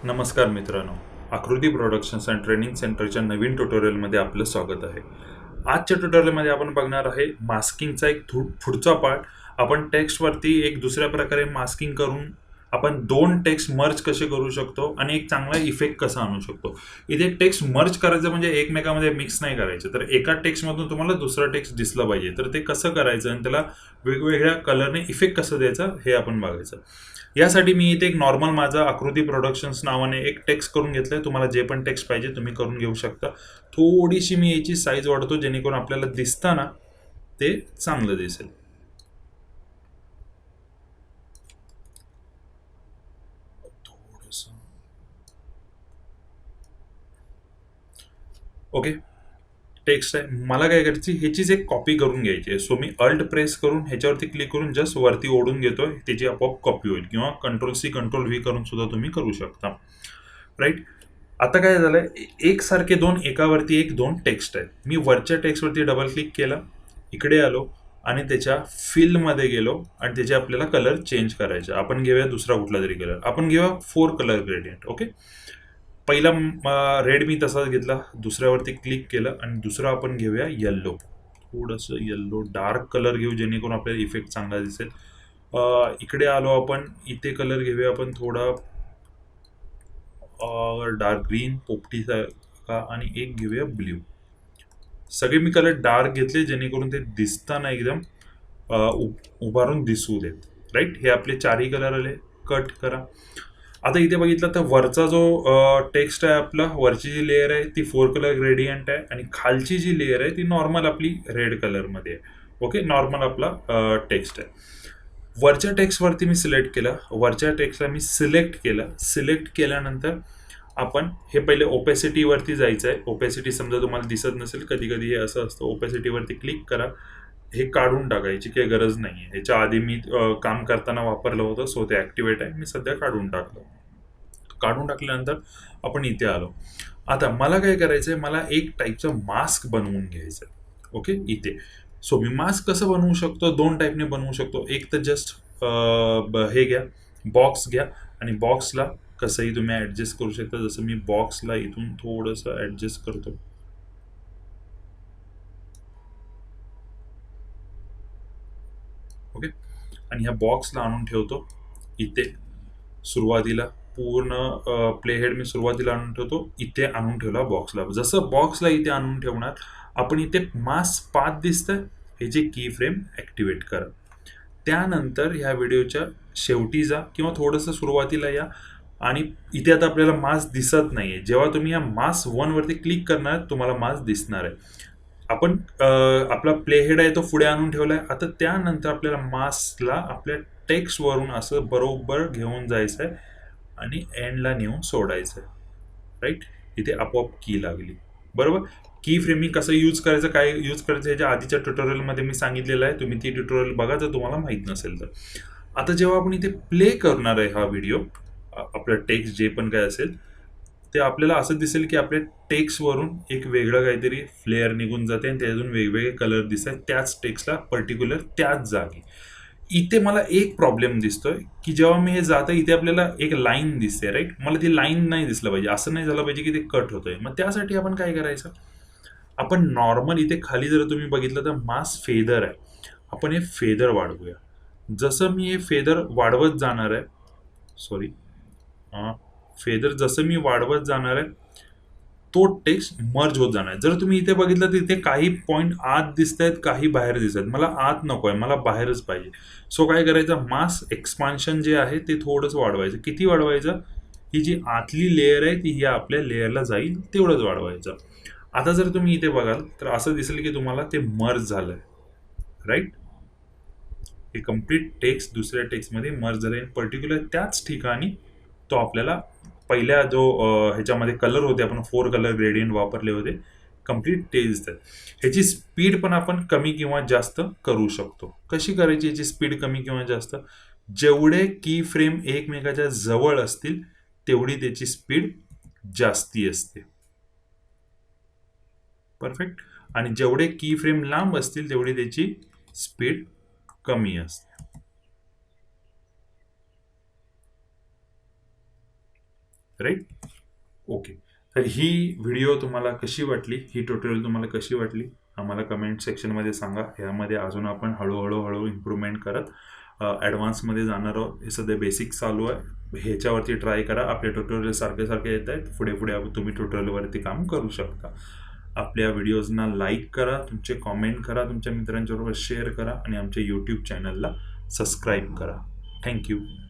नमस्कार मित्रांनो, आकृती प्रोडक्शन्स अँड ट्रेनिंग सेंटरच्या नवीन ट्युटोरियलमध्ये आपलं स्वागत आहे. आजच्या ट्युटोरियलमध्ये आपण बघणार आहे मास्किंगचा एक पुढचा पार्ट. आपण टेक्स्टवरती एक दुसऱ्या प्रकारे मास्किंग करून आपण दोन टेक्स्ट मर्ज कसे करू शकतो आणि एक चांगला इफेक्ट कसा आणू शकतो. इथे टेक्स्ट मर्ज करायचं म्हणजे एकमेकांमध्ये मिक्स नाही करायचं, तर एका टेक्स्टमधून तुम्हाला दुसरा टेक्स्ट दिसला पाहिजे. तर ते कसं करायचं आणि त्याला वेगवेगळ्या कलरने इफेक्ट कसं द्यायचा हे आपण बघायचं. यासाठी मी इथे एक नॉर्मल माझा आकृती प्रोडक्शन्स नावाने एक टेक्स्ट करून घेतलंय. तुम्हाला जे पण टेक्स्ट पाहिजे तुम्ही करून घेऊ शकता. थोडीशी मी याची साईज वाढवतो जेणेकरून आपल्याला दिसताना ते चांगलं दिसेल. ओके, टेक्स्ट आहे. मला काय करायची, ह्याचीच एक कॉपी करून घ्यायची आहे. सो मी अल्ट प्रेस करून ह्याच्यावरती क्लिक करून जस्ट वरती ओढून घेतोय, त्याची आपोआप कॉपी होईल. किंवा कंट्रोल-C कंट्रोल-V करून सुद्धा तुम्ही करू शकता. राईट. आता काय झालंय, एकसारखे दोन एकावरती एक दोन टेक्स्ट आहेत. मी वरच्या टेक्स्टवरती डबल क्लिक केलं, इकडे आलो आणि त्याच्या फिलमध्ये गेलो आणि त्याचे आपल्याला कलर चेंज करायचे. आपण घेऊया दुसरा कुठला तरी कलर. आपण घेऊया 4 कलर ग्रेडियंट. ओके, पहिला रेड मी तसाच घेतला, दुसऱ्यावरती क्लिक केलं आणि दुसरा आपण घेऊया येल्लो. थोडंसं येल्लो डार्क कलर घेऊ जेणेकरून आपल्याला इफेक्ट चांगला दिसेल. इकडे आलो आपण, इथे कलर घेऊया आपण थोडा डार्क ग्रीन पोपटीसारखा आणि एक घेऊया ब्ल्यू. सगळे मी कलर डार्क घेतले जेणेकरून ते दिसताना एकदम उभारून दिसू देत. राईट. हे आपले चारही कलर आले. कट करा. आता इथे बघितलं तर वरचा जो टेक्स्ट आहे आपला, वरची जी लेअर आहे ती 4 कलर ग्रेडियंट आहे आणि खालची जी लेअर आहे ती नॉर्मल आपली रेड कलरमध्ये आहे. ओके, नॉर्मल आपला टेक्स्ट आहे. वरच्या टेक्स्टवरती मी सिलेक्ट केलं, वरच्या टेक्स्टला मी सिलेक्ट केलं. सिलेक्ट केल्यानंतर आपण हे पहिले ओपेसिटीवरती जायचं आहे. ओपेसिटी समजा तुम्हाला दिसत नसेल, कधी कधी हे असं असतं. ओपेसिटीवरती क्लिक करा. हे काढून टाकायची काही गरज नाही आहे. ह्याच्या आधी मी काम करताना वापरलं होतं, सो ते ॲक्टिवेट आहे. मी सध्या काढून टाकलं. काढून टाकल्यानंतर आपण इथे आलो. आता मला काय करायचं आहे, मला एक टाईपचं मास्क बनवून घ्यायचं आहे. ओके, इथे. सो मी मास्क कसं बनवू शकतो, दोन टाईपने बनवू शकतो. एक तर जस्ट हे घ्या, बॉक्स घ्या आणि बॉक्सला कसंही तुम्ही ॲडजस्ट करू शकता. जसं मी बॉक्सला इथून थोडंसं ॲडजस्ट करतो. ओके, आणि ह्या बॉक्सला आणून ठेवतो इथे सुरुवातीला. पूर्ण प्लेहेड मी सुरुवातीला आणून ठेवतो. इथे आणून ठेवला बॉक्सला. जसं बॉक्सला इथे आणून ठेवणार, आपण इथे मास्क पाथ दिसतंय, ह्याची की फ्रेम ॲक्टिवेट करा. त्यानंतर ह्या व्हिडिओच्या शेवटी जा किंवा थोडंसं सुरुवातीला या आणि इथे आता आपल्याला मास्क दिसत नाहीये. जेव्हा तुम्ही या मास्क 1 वरती क्लिक करणार तुम्हाला मास्क दिसणार आहे. आपण आपला प्लेहेड आहे तो पुढे आणून ठेवलाय. आता त्यानंतर आपल्याला मास्कला आपल्या टेक्स्टवरून असं बरोबर घेऊन जायचं आहे आणि एंडला नेऊन सोडायचं आहे. राईट. इथे आपोआप की लागली. बरोबर. की फ्रेमिंग कसं यूज करायचं, काय यूज करायचं ह्याच्या आधीच्या ट्युटोरियलमध्ये मी सांगितलेलं आहे. तुम्ही ती ट्युटोरियल बघा जर तुम्हाला माहीत नसेल तर. आता जेव्हा आपण इथे प्ले करणार आहे हा व्हिडिओ, आपलं टेक्स्ट जे पण काय असेल ते आपल्याला असं दिसेल की आपल्या टेक्स्टवरून एक वेगळं काहीतरी फ्लेअर निघून जाते आणि त्यातून वेगवेगळे कलर दिसत आहेत त्याच टेक्स्टला पर्टिक्युलर त्याच जागी. इथे मला एक प्रॉब्लेम दिसतोय की जेव्हा मी हे जातं इथे आपल्याला एक लाईन दिसते. राईट. मला ती लाईन नाही दिसलं पाहिजे, असं नाही झालं पाहिजे की ते कट होतंय. मग त्यासाठी आपण काय करायचं, आपण नॉर्मल इथे खाली जर तुम्ही बघितलं तर मास्क फेदर आहे. आपण हे फेदर वाढवूया. जसं मी हे फेदर वाढवत जाणार आहे, सॉरी, फेदर जसं मी वाढवत जाणार आहे तो टेक्स्ट मर्ज होत जाणार. जर तुम्ही इथे बघितलं तर इथे काही पॉईंट आत दिसत आहेत, काही बाहेर दिसत आहेत. मला आत नको आहे, मला बाहेरच पाहिजे. सो काय करायचं, मास्क एक्सपान्शन जे आहे ते थोडंसं वाढवायचं. किती वाढवायचं, ही जी आतली लेअर आहे ती या आपल्या लेअरला जाईल तेवढंच वाढवायचं. आता जर तुम्ही इथे बघाल तर असं दिसेल की तुम्हाला ते मर्ज झालंय. राईट. हे कम्प्लीट टेक्स्ट दुसऱ्या टेक्स्टमध्ये मर्ज झालंय. पर्टिक्युलर त्याच ठिकाणी तो आपल्याला पहिल्या जो ह्याच्यामध्ये कलर होते, आपण 4 कलर ग्रेडियंट वापरले होते, कम्प्लीट ते दिसतात. ह्याची स्पीड पण आपण कमी किंवा जास्त करू शकतो. कशी करायची याची स्पीड कमी किंवा जास्त, जेवढे की फ्रेम एकमेकाच्या जवळ असतील तेवढी त्याची स्पीड जास्ती असते. परफेक्ट. आणि जेवढे की फ्रेम लांब असतील तेवढी त्याची स्पीड कमी असते. राईट. ओके. तर ही व्हिडिओ तुम्हाला कशी वाटली, ही ट्युटोरियल तुम्हाला कशी वाटली आम्हाला कमेंट सेक्शनमध्ये सांगा. यामध्ये अजून आपण हळूहळू इम्प्रूव्हमेंट करत ॲडव्हान्समध्ये जाणार आहोत. हे सध्या बेसिक चालू आहे. ह्याच्यावरती ट्राय करा. आपले ट्युटोरियल सारखे येत आहेत. पुढे तुम्ही ट्युटोरियलवरती काम करू शकता. आपल्या व्हिडिओजना लाईक करा, तुमचे कॉमेंट करा, तुमच्या मित्रांच्याबरोबर शेअर करा आणि आमच्या यूट्यूब चॅनलला सबस्क्राईब करा. थँक्यू.